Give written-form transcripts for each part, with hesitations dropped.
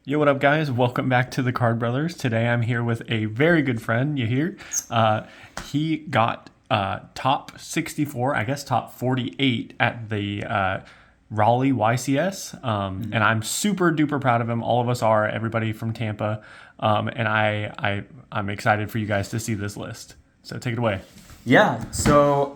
Yo, what up, guys? Welcome back to the CardBrothers. Today I'm here with a very good friend, Yair. He got top 64, I guess top 48 at the Raleigh YCS, and I'm super duper proud of him. All of us are, everybody from Tampa, and I'm excited for you guys to see this list. So take it away. Yeah, so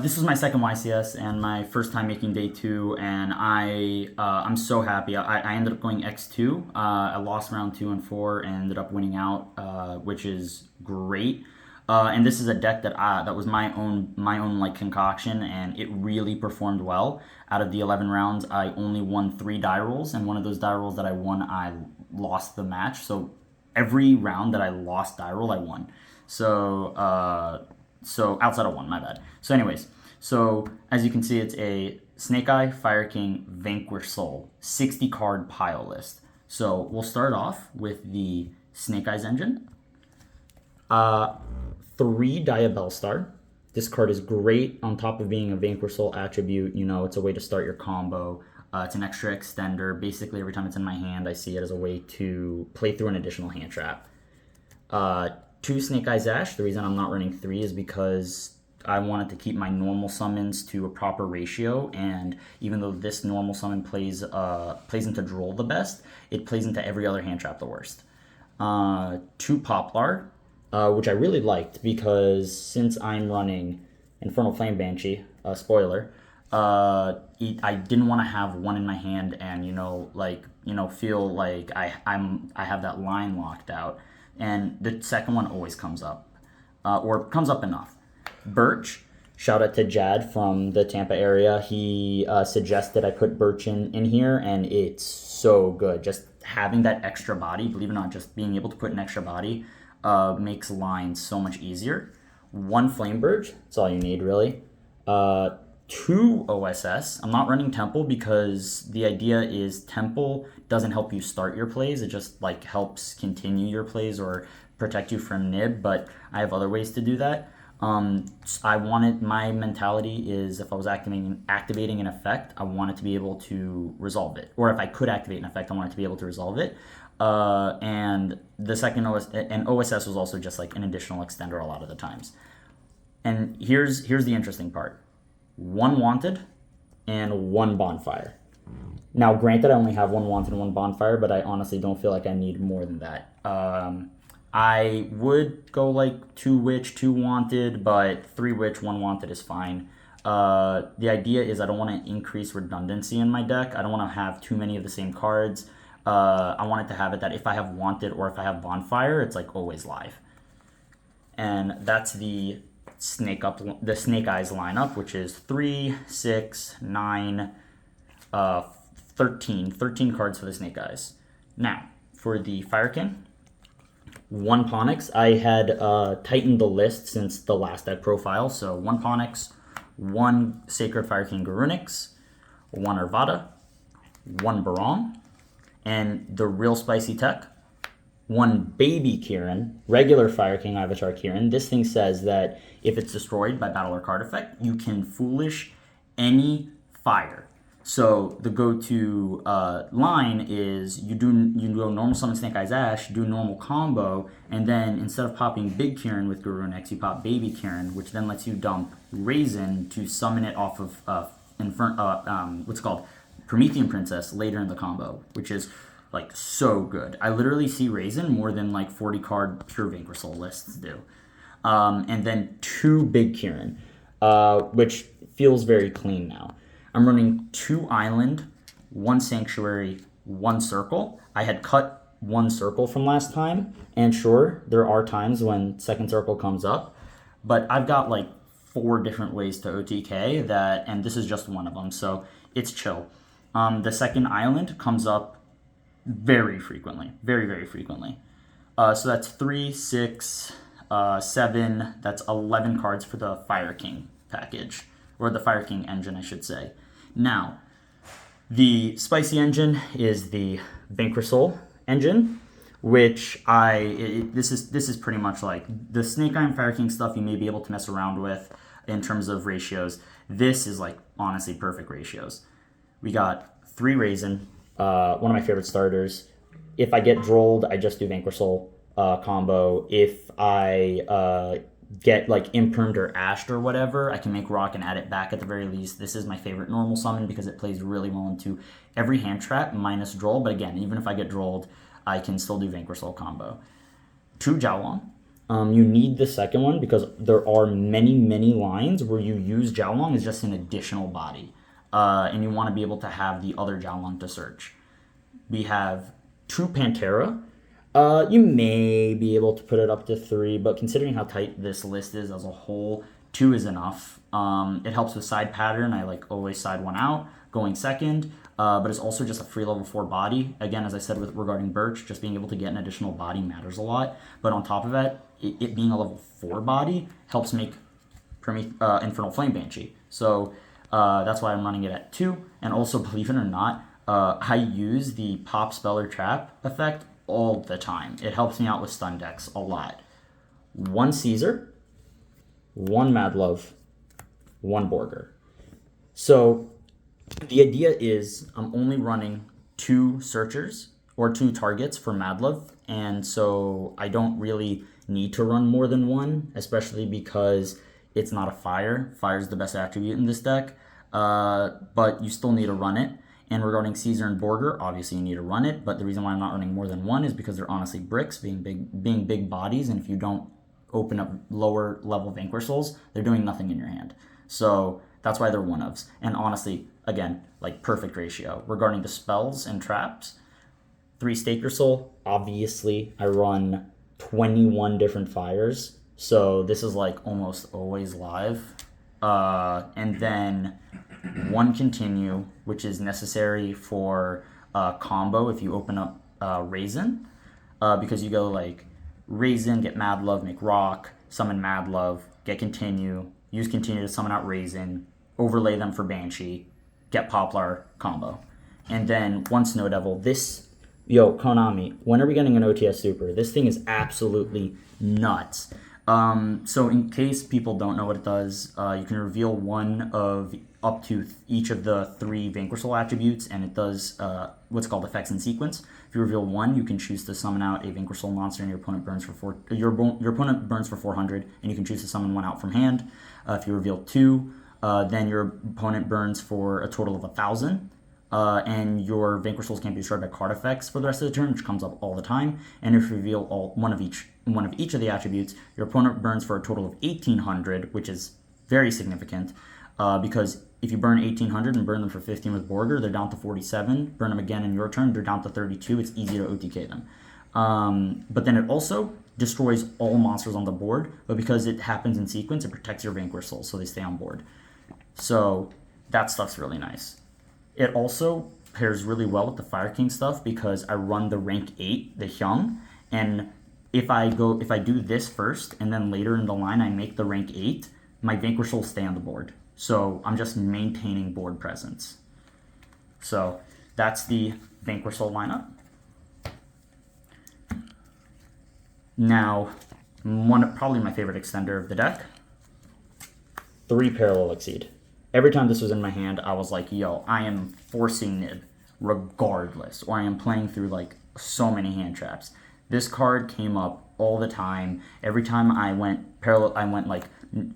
this was my second YCS and my first time making day two, and I'm so happy. I ended up going X2. I lost round 2 and 4 and ended up winning out, which is great. And this is a deck that was my own like concoction, and it really performed well. Out of the 11 rounds, I only won 3 die rolls, and one of those die rolls that I won, I lost the match. So every round that I lost die roll, I won. So outside of one, my bad. So anyways, so as you can see, it's a Snake Eye, Fire King, Vanquish Soul, 60 card pile list. So we'll start off with the Snake Eyes engine. 3 Diabell Star. This card is great on top of being a Vanquish Soul attribute. You know, it's a way to start your combo. It's an extra extender. Basically, every time it's in my hand, I see it as a way to play through an additional hand trap. 2 Snake Eyes Ash. The reason I'm not running 3 is because I wanted to keep my normal summons to a proper ratio, and even though this normal summon plays into Droll the best, it plays into every other hand trap the worst. 2 Poplar, which I really liked because since I'm running Infernal Flame Banshee, spoiler, I didn't want to have one in my hand and feel like I have that line locked out. And the second one always comes up, or comes up enough. Birch, shout out to Jad from the Tampa area. He suggested I put Birch in here, and it's so good. Just having that extra body, believe it or not, just being able to put an extra body makes lines so much easier. 1 Flame Birch, that's all you need, really. 2 OSS. I'm not running Temple because the idea is Temple doesn't help you start your plays. It just like helps continue your plays or protect you from nib, but I have other ways to do that. My mentality is if I was activating an effect, I wanted to be able to resolve it. Or if I could activate an effect, I wanted to be able to resolve it. And the second OSS was also just like an additional extender a lot of the times. And here's the interesting part. 1 Wanted and 1 Bonfire. Now, granted, I only have 1 Wanted and 1 Bonfire, but I honestly don't feel like I need more than that. I would go like 2 Witch, 2 Wanted, but 3 Witch, 1 Wanted is fine. The idea is I don't want to increase redundancy in my deck. I don't want to have too many of the same cards. I want it to have it that if I have Wanted or if I have Bonfire, it's like always live. And that's the Snake Eyes lineup, which is 3, 6, 9, 13 cards for the Snake Eyes. Now, for the Fire King, 1 Ponix. I had tightened the list since the last deck profile, so 1 Ponix, 1 Sacred Fire King Garunix, 1 Arvada, 1 Barong, and the real spicy tech, 1 Baby Kieran, regular Fire King Ivychar Kieran. This thing says that if it's destroyed by battle or card effect, you can Foolish any fire. So the go-to line is you go normal summon Snake Eyes Ash, do normal combo, and then instead of popping Big Kieran with Garunix, you pop Baby Kieran, which then lets you dump Raisin to summon it off of what's it called, Promethean Princess later in the combo, which is like so good. I literally see Raisin more than like 40 card pure Vanquish Soul lists do. And then 2 Big Kieran, which feels very clean now. I'm running 2 Island, 1 Sanctuary, 1 Circle. I had cut 1 Circle from last time, and sure, there are times when second Circle comes up, but I've got like 4 different ways to OTK that, and this is just one of them, so it's chill. The second Island comes up very frequently, very, very frequently. So that's 3, 6, 7, that's 11 cards for the Fire King package, or the Fire King engine, I should say. Now, the spicy engine is the Bankrol Soul engine, which this is pretty much like the Snake Eye and Fire King stuff you may be able to mess around with in terms of ratios. This is like honestly perfect ratios. We got 3 Raisin, one of my favorite starters. if I get drolled, I just do Vanquish Soul combo. If I get like impermed or ashed or whatever, I can make rock and add it back at the very least. This is my favorite normal summon because it plays really well into every hand trap minus droll. But again, even if I get drolled, I can still do Vanquish Soul combo. True Jiaolong. You need the second one because there are many lines where you use Jiaolong as just an additional body. And you want to be able to have the other Jiaolong to search. We have True Pantera. You may be able to put it up to 3, but considering how tight this list is as a whole, 2 is enough. It helps with side pattern. I like always side one out, going second, but it's also just a free level 4 body. Again, as I said regarding Birch, just being able to get an additional body matters a lot. But on top of that, it being a level 4 body helps make Infernal Flame Banshee. So that's why I'm running it at 2. And also, believe it or not, I use the Pop Spell or Trap effect all the time. It helps me out with stun decks a lot. 1 Caesar, 1 Mad Love, 1 Borger. So the idea is I'm only running 2 searchers or 2 targets for Mad Love, and so I don't really need to run more than 1, especially because it's not a fire. Fire is the best attribute in this deck, but you still need to run it. And regarding Caesar and Borger, obviously you need to run it, but the reason why I'm not running more than 1 is because they're honestly bricks, being big bodies, and if you don't open up lower level Vanquish Souls, they're doing nothing in your hand. So that's why they're one-ofs. And honestly, again, like perfect ratio. Regarding the spells and traps, 3 Stake Your Soul, obviously I run 21 different fires, so this is like almost always live. And then 1 Continue, which is necessary for combo if you open up Raisin, because you go like Raisin, get Mad Love, make Rock, summon Mad Love, get Continue, use Continue to summon out Raisin, overlay them for Banshee, get Poplar, combo. And then 1 Snow Devil. Konami, when are we getting an OTS Super? This thing is absolutely nuts. So in case people don't know what it does, you can reveal one of up to each of the 3 Vanquish Soul attributes, and it does what's called effects in sequence. If you reveal 1, you can choose to summon out a Vanquish Soul monster, and your opponent burns for your opponent burns for 400, and you can choose to summon 1 out from hand. If you reveal 2, then your opponent burns for a total of 1,000. And your Vanquish Souls can't be destroyed by card effects for the rest of the turn, which comes up all the time. And if you reveal one of each of the attributes, your opponent burns for a total of 1,800, which is very significant, because if you burn 1,800 and burn them for 15 with Borger, they're down to 47. Burn them again in your turn, they're down to 32. It's easy to OTK them. But then it also destroys all monsters on the board, but because it happens in sequence, it protects your Vanquish Souls, so they stay on board. So that stuff's really nice. It also pairs really well with the Fire King stuff because I run the rank 8, the Hyung, and if I do this first and then later in the line I make the rank 8, my Vanquish Souls stay on the board. So I'm just maintaining board presence. So that's the Vanquish Soul lineup. Now, probably my favorite extender of the deck, 3 Parallel Exceed. Every time this was in my hand, I was like, yo, I am forcing Nib regardless, or I am playing through like so many hand traps. This card came up all the time. Every time I went like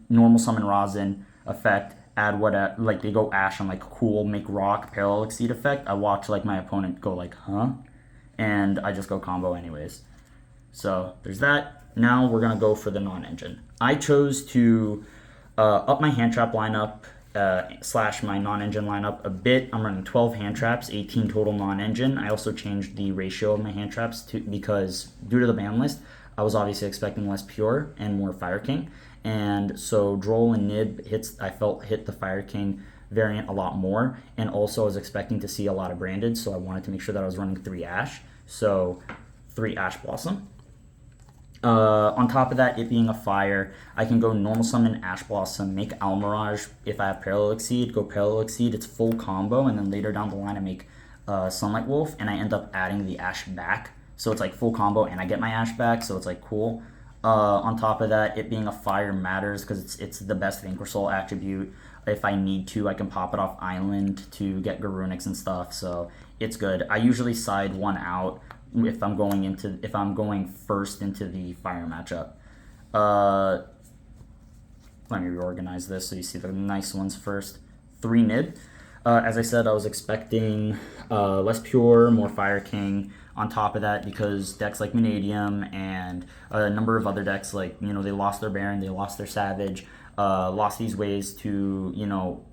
normal summon Rosin effect, add what like they go Ash on like cool, make Rock, Parallel Exceed effect. I watch like my opponent go like, huh? And I just go combo anyways. So there's that. Now we're gonna go for the non-engine. I chose to up my hand trap lineup, slash my non-engine lineup a bit. I'm running 12 hand traps, 18 total non-engine. I also changed the ratio of my hand traps because due to the ban list, I was obviously expecting less pure and more Fire King. And so Droll and Nib I felt hit the Fire King variant a lot more. And also I was expecting to see a lot of branded, so I wanted to make sure that I was running 3 Ash. So 3 Ash Blossom. On top of that, it being a fire, I can go normal summon Ash Blossom, make Almirage. If I have Parallel Exceed, go Parallel Exceed. It's full combo, and then later down the line, I make Sunlight Wolf, and I end up adding the Ash back. So it's like full combo, and I get my Ash back, so it's like cool. On top of that, it being a fire matters because it's the best Vanquish Soul attribute. If I need to, I can pop it off Island to get Garunix and stuff, so it's good. I usually side 1 out if I'm going first into the fire matchup. Let me reorganize this so you see the nice ones first. 3 Nib. As I said, I was expecting less pure, more Fire King on top of that, because decks like Vanadium and a number of other decks, like, they lost their Baron, they lost their Savage, lost these ways to,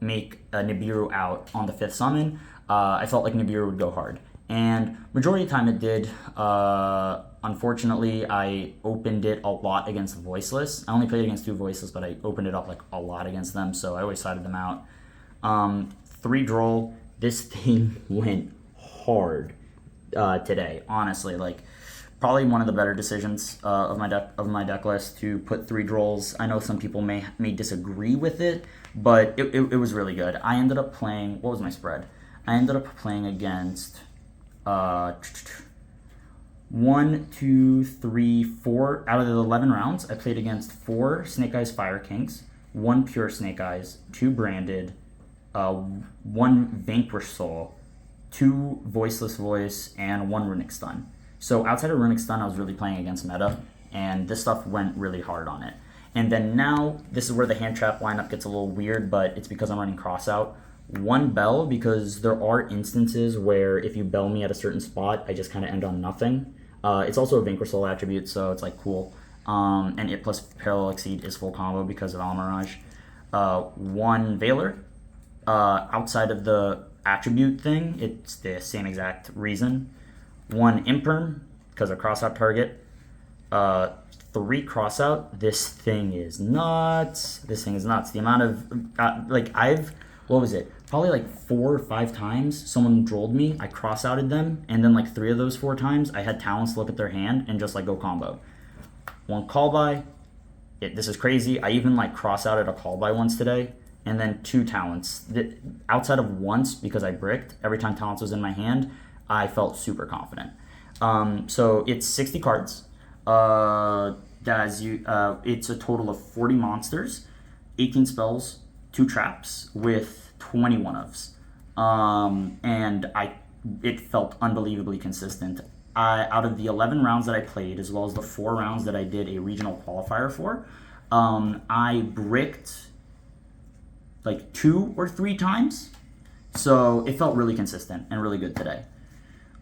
make a Nibiru out on the 5th summon. I felt like Nibiru would go hard. And majority of the time it did. Unfortunately, I opened it a lot against Voiceless. I only played against 2 Voiceless, but I opened it up like a lot against them, so I always sided them out. 3 Droll. This thing went hard today, honestly. Like, probably one of the better decisions of my deck list to put 3 Drolls. I know some people may disagree with it, but it was really good. I ended up playing, what was my spread? I ended up playing against 1, 2, 3, 4 out of the 11 rounds. I played against 4 Snake Eyes Fire Kings, 1 Pure Snake Eyes, 2 Branded, 1 Vanquish Soul, 2 Voiceless Voice, and 1 Runic Stun. So outside of Runic Stun, I was really playing against meta, and this stuff went really hard on it. And then now, this is where the hand trap lineup gets a little weird, but it's because I'm running cross out. 1 Bell, because there are instances where if you bell me at a certain spot, I just kind of end on nothing. It's also a Vanquish Soul attribute, so it's like cool. And it plus Parallel Exceed is full combo because of Almirage. 1 Veiler. Outside of the attribute thing, it's the same exact reason. 1 Imperm, because of cross-out target. 3 Crossout. This thing is nuts. The amount of, what was it? Probably like 4 or 5 times someone drolled me, I cross-outed them, and then like 3 of those 4 times, I had talents look at their hand and just like go combo. 1 Call-By. This is crazy. I even like cross-outed a Call-By once today. And then 2 talents. Outside of once, because I bricked, every time talents was in my hand, I felt super confident. So it's 60 cards. It's a total of 40 monsters, 18 spells, 2 traps with 21 ofs. And it felt unbelievably consistent. Out of the 11 rounds that I played, as well as the 4 rounds that I did a regional qualifier for, I bricked like 2 or 3 times, so it felt really consistent and really good today.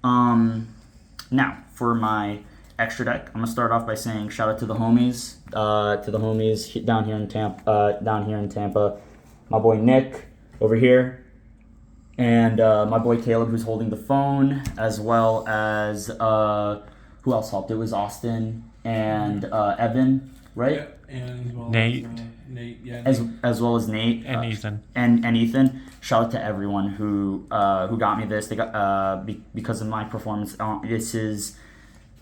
Now for my extra deck, I'm gonna start off by saying shout out to the homies, down here in Tampa, my boy Nick over here, and my boy Calob, who's holding the phone, as well as who else helped? It was Austin and Evan, right? Yeah, and as well Nate. Nate, yeah. As well as Nate And Ethan. and Ethan. Shout out to everyone who got me this. They got because of my performance. This is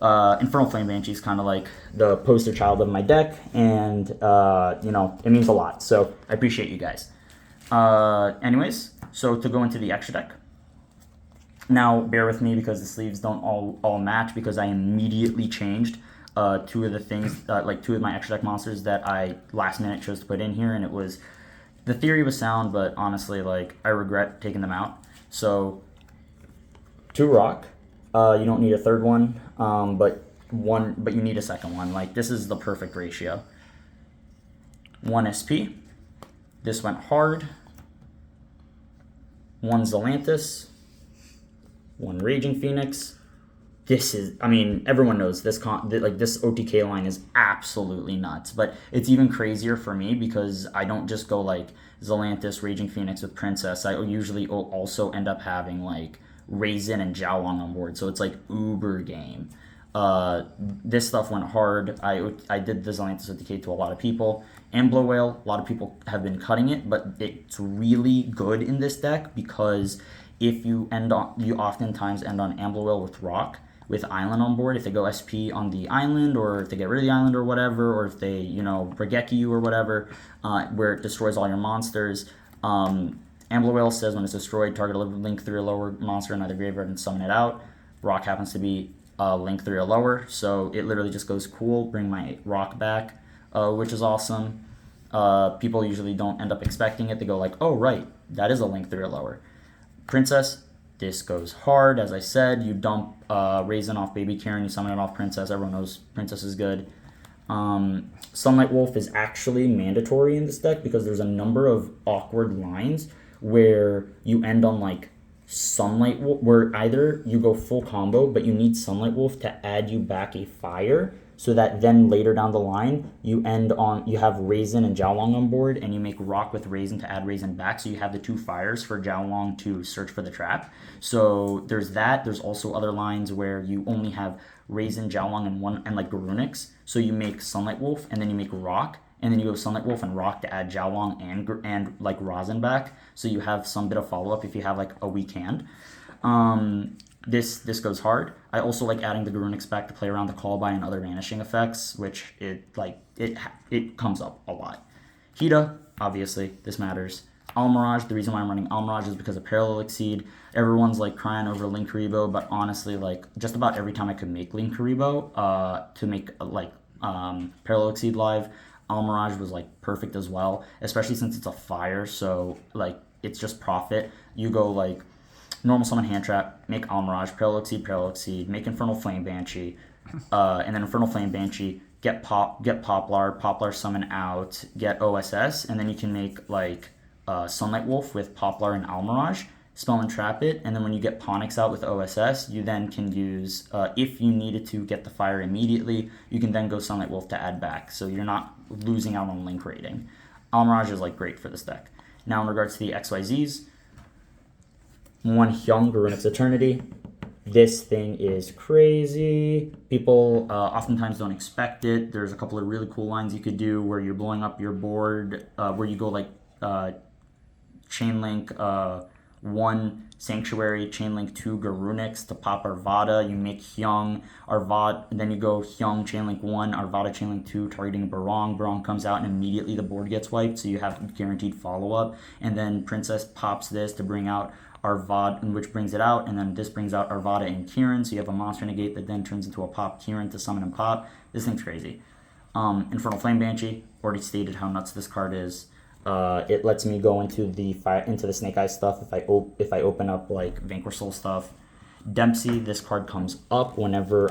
Infernal Flame Banshee is kind of like the poster child of my deck, and it means a lot. So I appreciate you guys. Anyways, so to go into the extra deck. Now bear with me because the sleeves don't all match, because I immediately changed 2 of the things, 2 of my extra deck monsters that I last minute chose to put in here, and it was, the theory was sound, but honestly, I regret taking them out. So 2 rock, you don't need a third one, but you need a second one. This is the perfect ratio. 1 SP, this went hard. 1 Zelantis, 1 Raging Phoenix. This is, everyone knows this this OTK line is absolutely nuts, but it's even crazier for me because I don't just go Zelantis, Raging Phoenix with Princess. I usually also end up having Raisin and Jiaowang on board, so it's uber game. This stuff went hard. I did the Zelantis OTK to a lot of people. And Blow Whale, a lot of people have been cutting it, but it's really good in this deck because if you oftentimes end on Ambler Whale with Rock, with Island on board, if they go SP on the island, or if they get rid of the island or whatever, or if they, Regeki you or whatever, where it destroys all your monsters. Ambler Whale says when it's destroyed, target a link 3 or lower monster in either graveyard and summon it out. Rock happens to be link 3 or lower, so it literally just goes cool, bring my Rock back, which is awesome. People usually don't end up expecting it. They go oh right, that is a link 3 or lower. Princess, This goes hard, as I said. You dump Raisin off Baby Karen, you summon it off Princess. Everyone knows Princess is good. Sunlight Wolf is actually mandatory in this deck because there's a number of awkward lines where you end on like Sunlight Wolf, where either you go full combo, but you need Sunlight Wolf to add you back a fire, so that then later down the line you have Raisin and Jiaolong on board, and you make Rock with Raisin to add Raisin back, so you have the 2 fires for Jiaolong to search for the trap. So there's that. There's also other lines where you only have Raisin, Jiaolong, and like Garunix, so you make Sunlight Wolf and then you make Rock, and then you go Sunlight Wolf and Rock to add Jiaolong and like Rosin back, so you have some bit of follow-up if you have like a weak hand. This goes hard. I also like adding the Garunix back to play around the Call By and other vanishing effects, which it comes up a lot. Hida, obviously, this matters. Almirage, the reason why I'm running Almirage is because of Parallel Exceed. Everyone's like crying over Link Karibo, but honestly, like just about every time I could make Link Karibo to make Parallel Exceed live, Almirage was like perfect as well, especially since it's a fire, so like it's just profit. You go like normal summon hand trap, make Almirage, Parallel Exceed, make Infernal Flame Banshee, and then Infernal Flame Banshee, get Poplar summon out, get OSS, and then you can make like Sunlight Wolf with Poplar and Almirage, spell and trap it, and then when you get Ponix out with OSS, you then can use, if you needed to get the fire immediately, you can then go Sunlight Wolf to add back, so you're not losing out on link rating. Almirage is like great for this deck. Now in regards to the XYZs, 1 Hyung, Garunix Eternity. This thing is crazy. People oftentimes don't expect it. There's a couple of really cool lines you could do where you're blowing up your board, where you go like Chainlink 1 Sanctuary, Chainlink 2 Garunix to pop Arvada. You make Hyung, Arvada, then you go Hyung, Chainlink 1, Arvada, Chainlink 2, targeting Barong. Barong comes out and immediately the board gets wiped, so you have guaranteed follow-up. And then Princess pops this to bring out Arvada, which brings it out, and then this brings out Arvada and Kieran, so you have a monster negate that then turns into a pop Kieran to summon and pop. This thing's crazy. Infernal Flame Banshee, already stated how nuts this card is. It lets me go into the Snake Eyes stuff if I open up like Vanquish Soul stuff. Dempsey, this card comes up whenever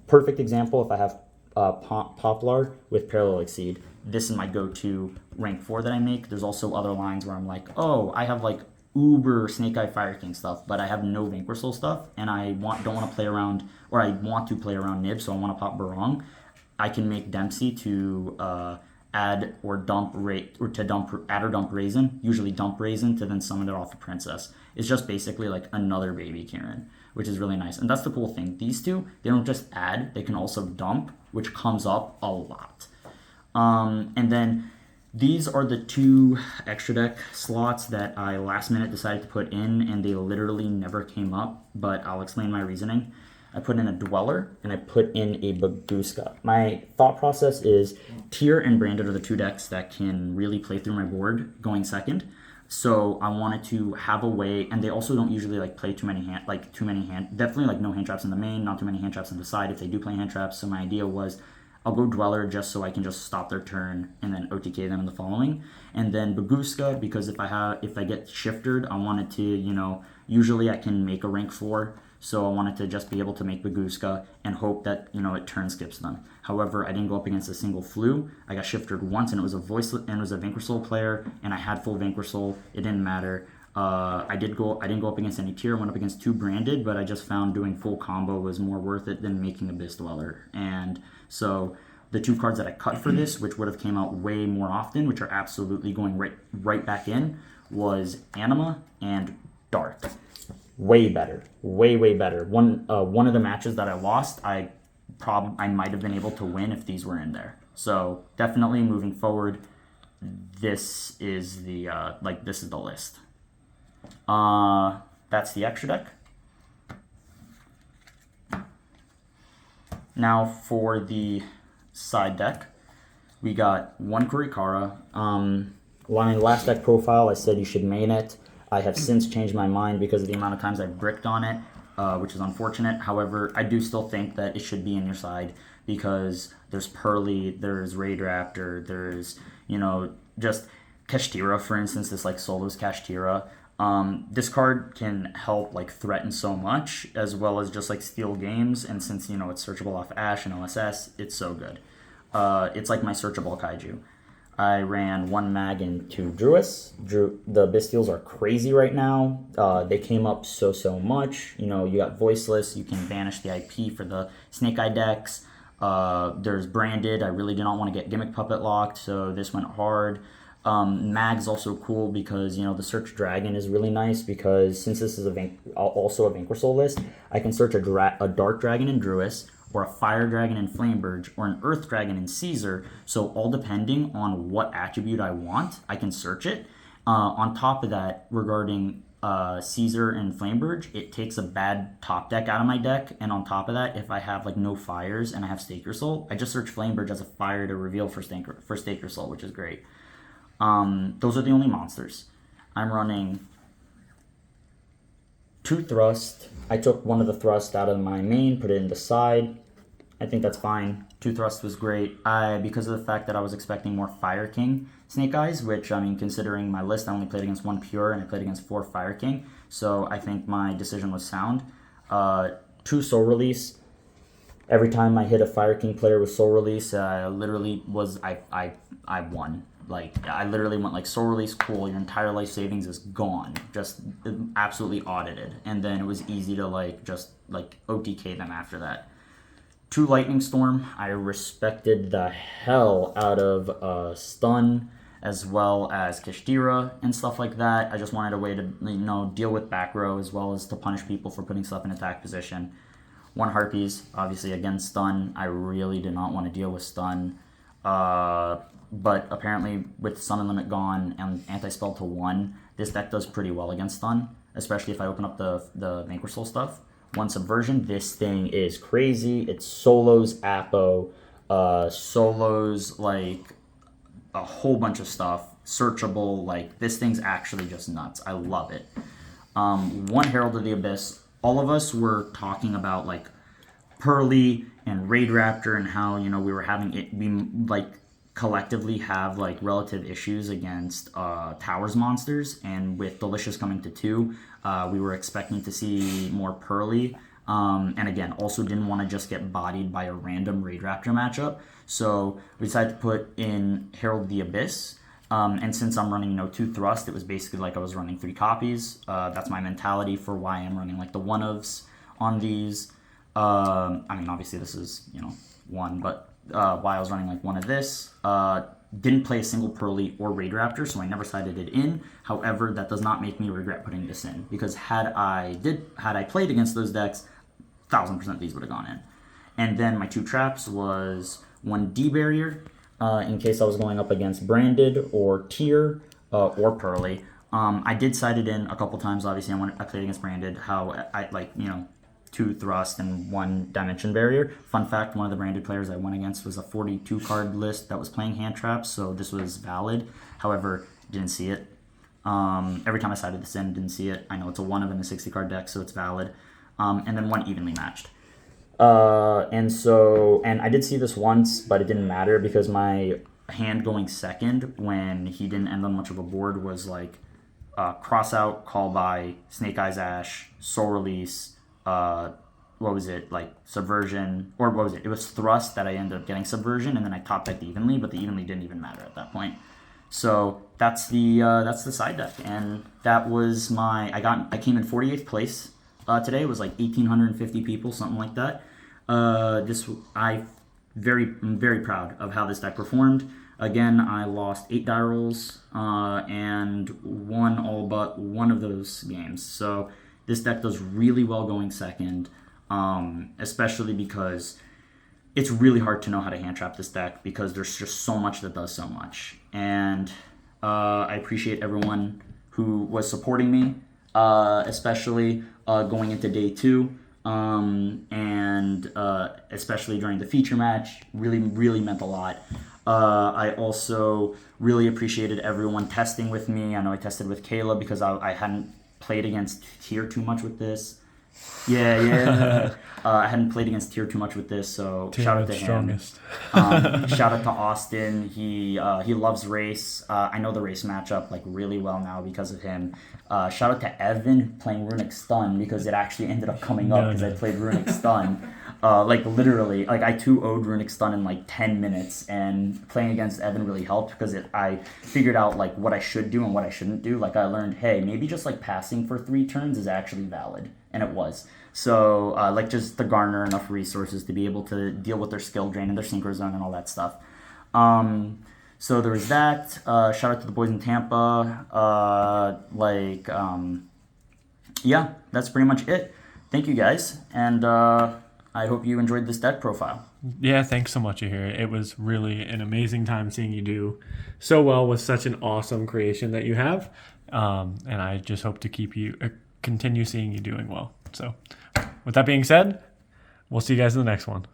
perfect example, if I have Poplar with Parallel Exceed. This is my go-to rank 4 that I make. There's also other lines where I'm like, oh, I have like uber Snake Eye Fire King stuff, but I have no Vanquish Soul stuff, and I don't want to play around, or I want to play around Nib, so I want to pop Barong. I can make Dempsey to add or dump Raisin, usually dump Raisin to then summon it off a Princess. It's just basically like another baby Karen, which is really nice. And that's the cool thing. These two, they don't just add, they can also dump, which comes up a lot. And then these are the 2 extra deck slots that I last minute decided to put in, and they literally never came up, but I'll explain my reasoning. I put in a Dweller, and I put in a Baguska. My thought process is Tyr and Branded are the 2 decks that can really play through my board going second. So I wanted to have a way, and they also don't usually like play too many definitely like no hand traps in the main, not too many hand traps on the side if they do play hand traps. So my idea was I'll go Dweller just so I can just stop their turn and then OTK them in the following. And then Baguska, because if I get shifted, I wanted to, usually I can make a rank 4. So I wanted to just be able to make Baguska and hope that, it turn skips them. However, I didn't go up against a single flu. I got shifted once, and it was a Vanquish Soul player, and I had full Vanquish Soul. It didn't matter. I didn't go up against any tier. I went up against 2 Branded, but I just found doing full combo was more worth it than making Abyss Dweller. And so the 2 cards that I cut for this, which would have came out way more often, which are absolutely going right back in, was Anima and Dark. Way better, way better. One of the matches that I lost, I might have been able to win if these were in there. So definitely moving forward, this is the list. That's the extra deck. Now for the side deck, we got 1 Kurikara. My last deck profile, I said you should main it. I have since changed my mind because of the amount of times I've bricked on it, which is unfortunate. However, I do still think that it should be in your side because there's Pearly, there's Raid Raptor, there's, just Kashtira, for instance, this like Solo's Kashtira. This card can help like threaten so much as well as just like steal games, and since it's searchable off Ash and OSS, it's so good. It's like my searchable kaiju. I ran 1 mag and 2 Druids. The Bystials are crazy right now. They came up so much. You got Voiceless. You can banish the IP for the Snake Eye decks. There's Branded. I really did not want to get Gimmick Puppet locked, so this went hard. Mag's also cool because, the Search Dragon is really nice because since this is also a Vanquish Soul list, I can search a Dark Dragon in Druis, or a Fire Dragon in Flameburge, or an Earth Dragon in Caesar. So all depending on what attribute I want, I can search it. On top of that, regarding Caesar and Flameburge, it takes a bad top deck out of my deck. And on top of that, if I have like no fires and I have Stake Your Soul, I just search Flameburge as a fire to reveal for Stake Your Soul, which is great. Those are the only monsters. I'm running 2 Thrust. I took one of the Thrust out of my main, put it in the side. I think that's fine. 2 Thrust was great. Because of the fact that I was expecting more Fire King Snake Eyes, which, considering my list, I only played against 1 Pure and I played against 4 Fire King. So I think my decision was sound. 2 Soul Release. Every time I hit a Fire King player with Soul Release, I won. Like, I literally went like, Soul Release, cool, your entire life savings is gone. Just absolutely audited. And then it was easy to just OTK them after that. 2 Lightning Storm. I respected the hell out of Stun as well as Kishtira and stuff like that. I just wanted a way to deal with back row as well as to punish people for putting stuff in attack position. 1 Harpies, obviously again Stun. I really did not want to deal with Stun. But apparently with Sun and Limit gone and Anti-Spell to 1, this deck does pretty well against Stun, especially if I open up the Vanquish Soul stuff. 1 Subversion, this thing is crazy. It solos Apo, solos like a whole bunch of stuff, searchable, this thing's actually just nuts. I love it. 1 Herald of the Abyss. All of us were talking about Pearly and Raid Raptor and how, we were having it, we collectively have relative issues against Towers monsters, and with Delicious coming to 2, we were expecting to see more Pearly, and again also didn't want to just get bodied by a random Raid Raptor matchup, so we decided to put in Herald of the Abyss, and since I'm running 2 Thrust, it was basically like I was running 3 copies. That's my mentality for why I'm running the one-ofs on these. Obviously this is 1, but why I was running one of this. Didn't play a single Pearly or Raid Raptor, so I never sided it in. However, that does not make me regret putting this in, because had I played against those decks, 1000% these would have gone in. And then my 2 traps was 1 D Barrier, in case I was going up against Branded or Tier or Pearly. I did side it in a couple times. Obviously, I played against Branded. How I 2 Thrust and 1 Dimension Barrier. Fun fact, one of the Branded players I went against was a 42 card list that was playing hand traps, so this was valid. However, didn't see it. Every time I sided this in, didn't see it. I know it's a 1-of in a 60 card deck, so it's valid. And then 1 Evenly Matched. And I did see this once, but it didn't matter because my hand going second when he didn't end on much of a board was Cross Out, Call By, Snake Eyes Ash, Soul Release, Subversion, or what was it? It was Thrust that I ended up getting Subversion, and then I top decked Evenly, but the Evenly didn't even matter at that point. So that's the side deck, and that was I came in 48th place today. It was 1,850 people, something like that. I'm very proud of how this deck performed. Again, I lost 8 die rolls and won all but 1 of those games. So this deck does really well going second, especially because it's really hard to know how to hand trap this deck because there's just so much that does so much. And I appreciate everyone who was supporting me, especially going into day 2, and especially during the feature match. Really meant a lot. I also really appreciated everyone testing with me. I know I tested with Calob because I hadn't played against Tier too much with this, Yeah. I hadn't played against Tier too much with this, so shout out to him. Strongest. Shout out to Austin. He loves race. I know the race matchup like really well now because of him. Shout out to Evan playing Runic Stun because it actually ended up coming up because I played Runic Stun. Like literally, like I 2-0'd Runic Stun in like 10 minutes, and playing against Evan really helped because I figured out like what I should do and what I shouldn't do. Like I learned, hey, maybe just like passing for 3 turns is actually valid, and it was. So like just to garner enough resources to be able to deal with their skill drain and their synchro zone and all that stuff. So there was that. Shout out to the boys in Tampa. Yeah, that's pretty much it. Thank you guys, and I hope you enjoyed this deck profile. Yeah, thanks so much, Yair. It was really an amazing time seeing you do so well with such an awesome creation that you have, and I just hope to continue seeing you doing well. So, with that being said, we'll see you guys in the next one.